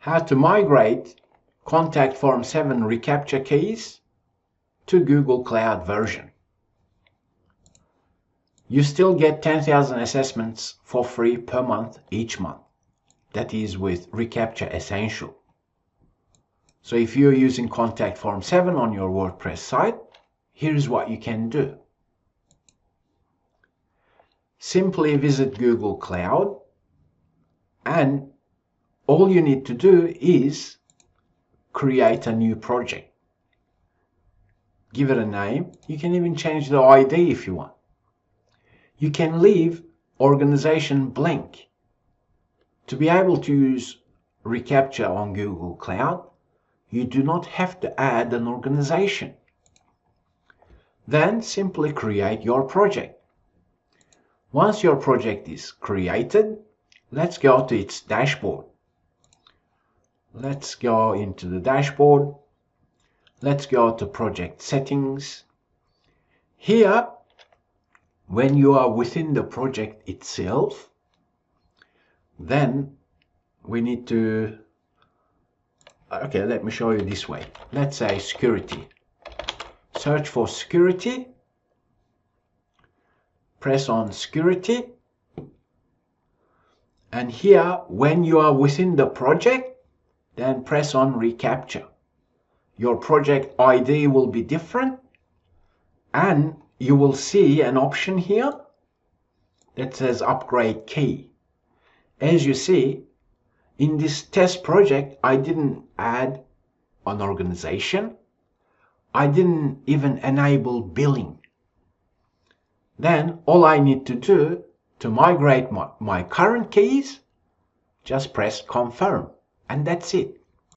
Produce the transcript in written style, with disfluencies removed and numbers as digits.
how to migrate Contact Form 7 reCAPTCHA keys to Google Cloud version. You still get 10,000 assessments for free per month each month. That is with reCAPTCHA Essential. So if you're using Contact Form 7 on your WordPress site, here's what you can do. Simply visit Google Cloud, and all you need to do is create a new project. Give it a name. You can even change the ID if you want. You can leave organization blank. To be able to use reCAPTCHA on Google Cloud, you do not have to add an organization. Then simply create your project. Once your project is created, let's go to its dashboard. Let's go into the dashboard. Let's go to project settings. Here, when you are within the project itself, then we need to, okay, let me show you this way. Let's say security. Search for security. Press on security. And here, when you are within the project, then press on reCAPTCHA. Your project ID will be different, and you will see an option here that says upgrade key. As you see, in this test project, I didn't add an organization. I didn't even enable billing. Then all I need to do to migrate my current keys, just press confirm, and that's it.